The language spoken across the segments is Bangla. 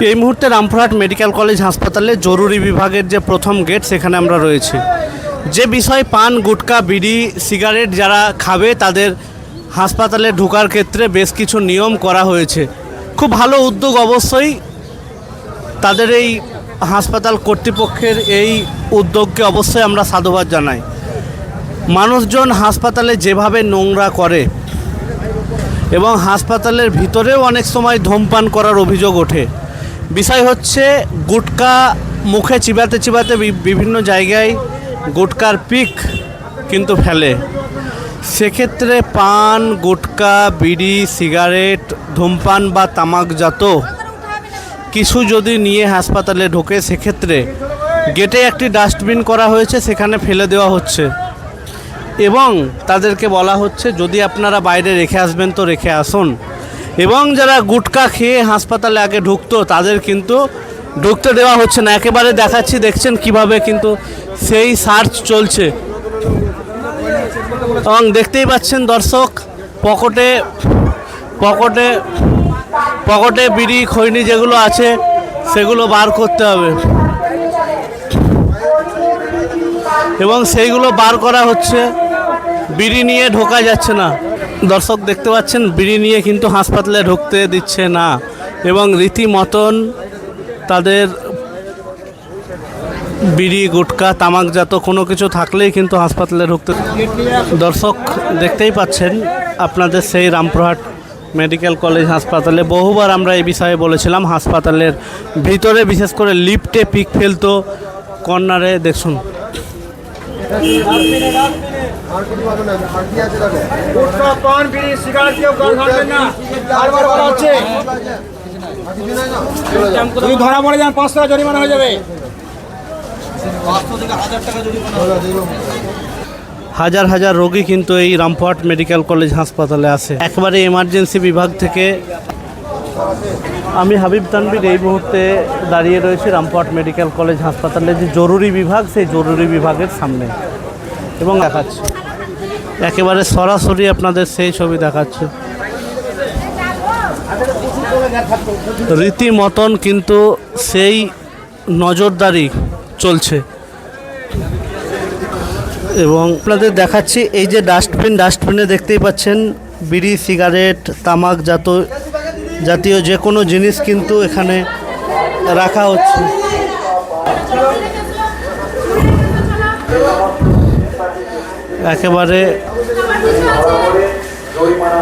এই মুহূর্তে রামপুরহাট মেডিকেল কলেজ হাসপাতালে জরুরি বিভাগের যে প্রথম গেট সেখানে আমরা রয়েছি। যে বিষয় পান, গুটকা, বিড়ি, সিগারেট যারা খাবে তাদের হাসপাতালে ঢোকার ক্ষেত্রে বেশ কিছু নিয়ম করা হয়েছে। খুব ভালো উদ্যোগ অবশ্যই, তাদের এই হাসপাতাল কর্তৃপক্ষের এই উদ্যোগকে অবশ্যই আমরা সাধুবাদ জানাই। মানুষজন হাসপাতালে যেভাবে নোংরা করে এবং হাসপাতালের ভিতরেও অনেক সময় ধূমপান করার অভিযোগ ওঠে। বিষয় হচ্ছে গুটকা মুখে চিবাতে চিবাতে বিভিন্ন জায়গায় গুটকার পিক কিন্তু ফেলে। সেক্ষেত্রে পান, গুটকা, বিড়ি, সিগারেট, ধূমপান বা তামাকজাত কিছু যদি নিয়ে হাসপাতালে ঢোকে সেক্ষেত্রে গেটে একটি ডাস্টবিন করা হয়েছে, সেখানে ফেলে দেওয়া হচ্ছে এবং তাদেরকে বলা হচ্ছে যদি আপনারা বাইরে রেখে আসবেন তো রেখে আসুন। এবং যারা গুটকা খেয়ে হাসপাতালে আগে ঢুকতো তাদের কিন্তু ঢুকতে দেওয়া হচ্ছে না। একেবারে দেখাচ্ছি, দেখছেন কিভাবে কিন্তু সেই সার্চ চলছে এবং দেখতেই পাচ্ছেন দর্শক, পকেটে পকেটে পকেটে বিড়ি, খৈনি যেগুলো আছে সেগুলো বার করতে হবে এবং সেইগুলো বার করা হচ্ছে। বিড়ি নিয়ে ঢোকা যাচ্ছে না। দর্শক দেখতে পাচ্ছেন বিড়ি নিয়ে কিন্তু হাসপাতালে ঢুকতে দিচ্ছে না এবং রীতিমতন তাদের বিড়ি, গুটকা, তামাকজাত কোনো কিছু থাকলেই কিন্তু হাসপাতালে ঢুকতে। দর্শক দেখতেই পাচ্ছেন আপনাদের সেই রামপুরহাট মেডিকেল কলেজ হাসপাতালে বহুবার আমরা এই বিষয়ে বলেছিলাম। হাসপাতালের ভিতরে বিশেষ করে লিফটে পিক ফেলতো, কর্নারে দেখুন। ধরা পড়ে যান 500 টাকা জরিমানা হয়ে যাবে। হাজার হাজার রোগী কিন্তু এই রামপুরহাট মেডিকেল কলেজ হাসপাতালে আসে। একেবারে এমার্জেন্সি বিভাগ থেকে আমি হাবিব তানভীর এই মুহূর্তে দাঁড়িয়ে রয়েছি রামপুরহাট মেডিকেল কলেজ হাসপাতালে যে জরুরি বিভাগ, সেই জরুরি বিভাগের সামনে এবং দেখাচ্ছি একেবারে সরাসরি আপনাদের সেই ছবি দেখাচ্ছে। রীতিমতন কিন্তু সেই নজরদারি চলছে এবং আপনাদের দেখাচ্ছি এই যে ডাস্টবিনে দেখতেই পাচ্ছেন বিড়ি, সিগারেট, তামাক জাতীয় যে কোনো জিনিস কিন্তু এখানে রাখা হচ্ছে। একেবারে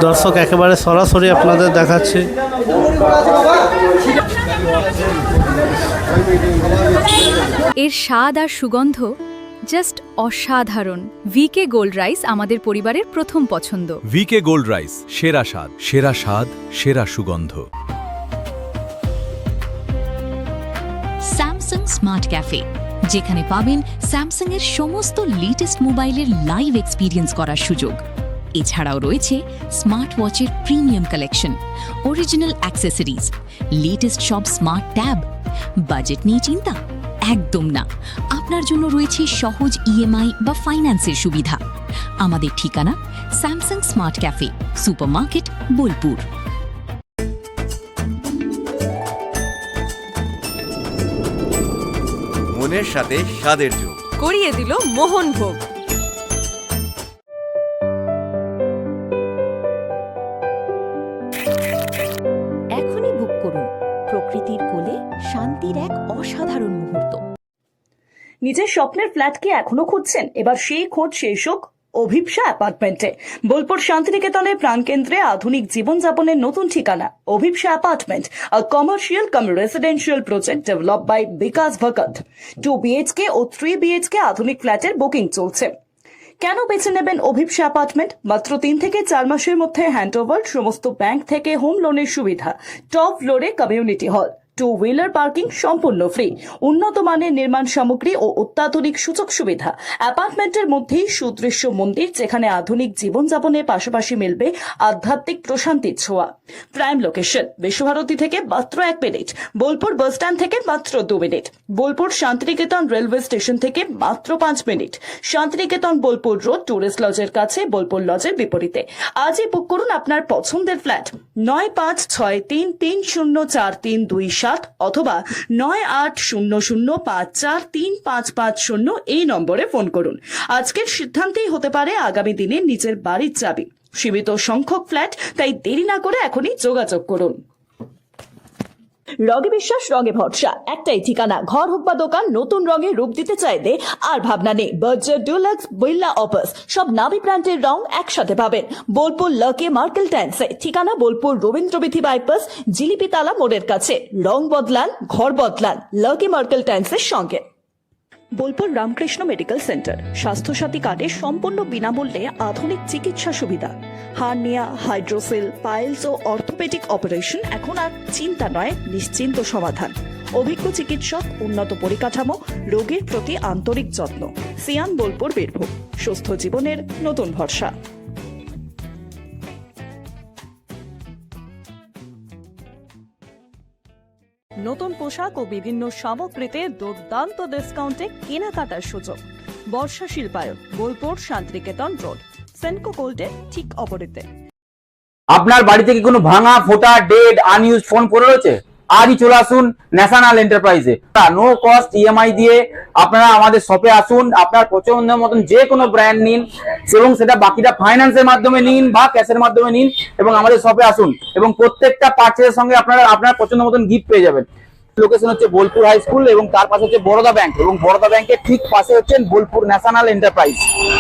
দর্শক একেবারে সরাসরি আপনাদের দেখাচ্ছে। এর স্বাদ আর সুগন্ধ জাস্ট অসাধারণ। ভিকে গোল্ড রাইস আমাদের পরিবারের প্রথম পছন্দ। ভিকে গোল্ড রাইস, সেরা স্বাদ, সেরা স্বাদ, সেরা সুগন্ধ। স্যামসাং স্মার্ট ক্যাফে, যেখানে পাবেন স্যামসাং এর সমস্ত লেটেস্ট মোবাইলের লাইভ এক্সপিরিয়েন্স করার সুযোগ। এছাড়াও রয়েছে স্মার্ট ওয়াচের premium collection, original accessories, latest সব স্মার্ট ট্যাব। বাজেট নিয়ে চিন্তা একদম না, আপনার জন্য রয়েছে সহজ ইএমআই বা ফাইন্যান্সের সুবিধা। আমাদের ঠিকানা Samsung smart cafe, supermarket, Bolpur. মনের সাথে স্বাদের যোগ করিয়ে দিল মোহনভোগ। এখনই বুক করুন প্রকৃতির কোলে শান্তির এক অসাধারণ মুহূর্ত। নিজের স্বপ্নের ফ্ল্যাট কি এখনো খুঁজছেন? এবার সেই খোঁজ শেষ হোক অভিপ্সা অ্যাপার্টমেন্টে। বোলপুর শান্তিনিকেতনের প্রাণকেন্দ্রে আধুনিক জীবনযাপনের নতুন ঠিকানা Abhipsa apartment, a commercial cum residential project develop by Bikash Bhakat. 2 BHK ও 3 BHK আধুনিক ফ্ল্যাটের বুকিং চলছে। কেন বেছে নেবেন অভিপ্সা অ্যাপার্টমেন্ট? মাত্র 3 থেকে 4 মাসের মধ্যে হ্যান্ডওভার, সমস্ত ব্যাংক থেকে হোম লোনের সুবিধা, টপ ফ্লোরে কমিউনিটি হল, 2 হুইলার পার্কিং সম্পূর্ণ ফ্রি, উন্নত মানের নির্মাণ সামগ্রী ও অত্যাধুনিক সুযোগ সুবিধা। অ্যাপার্টমেন্টের মধ্যেই সুদৃশ্য মন্দির, যেখানে আধুনিক জীবনযাপনের পাশাপাশি মিলবে আধ্যাত্মিক প্রশান্তির ছোঁয়া। প্রাইম লোকেশন বিশ্বভারতী থেকে মাত্র 1 মিনিট, বোলপুর বাস স্ট্যান্ড থেকে মাত্র 2 minute, Bolpur Santiniketan railway station থেকে মাত্র 5 minute, Santiniketan Bolpur road tourist লজের কাছে, বোলপুর লজের বিপরীতে। আজই বুক করুন আপনার পছন্দের ফ্ল্যাট 9563304327 অথবা 9800543550 এই নম্বরে ফোন করুন। আজকের সিদ্ধান্তেই হতে পারে আগামী দিনে নিজের বাড়ির চাবি। সীমিত সংখ্যক ফ্ল্যাট, তাই দেরি না করে এখনই যোগাযোগ করুন। রঙে বিশ্বাস, রঙে ভরসা, একটাই ঠিকানা। ঘর হোক বা দোকান, নতুন রঙে রূপ দিতে চাইলে আর ভাবনা নেই। বার্জার, ডুলাক্স, বিড়লা, অপাস সব নামি ব্র্যান্ডের রং একসাথে পাবেন বোলপুর লাকি মার্কেল টাইন্সে। ঠিকানা বোলপুর রবীন্দ্রবিথি বাইপাস, জিলিপিতালা মোড়ের কাছে। রং বদলান, ঘর বদলান লাকি মার্কেল টাইন্সের সঙ্গে। বোলপুর রামকৃষ্ণ মেডিকেল সেন্টার, স্বাস্থ্যসাথী কার্ডে সম্পূর্ণ বিনামূল্যে আধুনিক চিকিৎসা সুবিধা। হার্নিয়া, হাইড্রোসিল, পাইলস ও অর্থোপেডিক অপারেশন এখন আর চিন্তা নয়, নিশ্চিন্ত সমাধান। অভিজ্ঞ চিকিৎসক, উন্নত পরিকাঠামো, রোগীর প্রতি আন্তরিক যত্ন। সিয়ান বোলপুর বীরভূম, সুস্থ জীবনের নতুন ভরসা। নতুন পোশাক ও বিভিন্ন সামগ্রীতে দুর্দান্ত ডিসকাউন্টে কেনাকাটার সুযোগ। বর্ষা শিল্পায়ন, বোলপুর শান্তিনিকেতন রোড, সেনকো গোল্ডের ঠিক অপোজিটে। আপনার বাড়িতে কি কোনো ভাঙা, ফোটা, ডেড, আনইউজড ফোন পড়ে রয়েছে? আজই চলে আসুন ন্যাশনাল এন্টারপ্রাইজে। নো কস্ট ইএমআই দিয়ে আপনারা আমাদের শপে আসুন। আপনার পছন্দের মতন যে কোনো ব্র্যান্ড নিন এবং সেটা বাকিটা ফাইন্যান্সের মাধ্যমে নিন বা ক্যাশের মাধ্যমে নিন এবং আমাদের শপে আসুন এবং প্রত্যেকটা পারচেজের সঙ্গে আপনারা আপনার পছন্দের মতন গিফট পেয়ে যাবেন। লোকেশন হচ্ছে বোলপুর হাই স্কুল এবং তার পাশে হচ্ছে বরোদা ব্যাংক এবং বরোদা ব্যাংকের ঠিক পাশে হচ্ছে বোলপুর ন্যাশনাল এন্টারপ্রাইজ।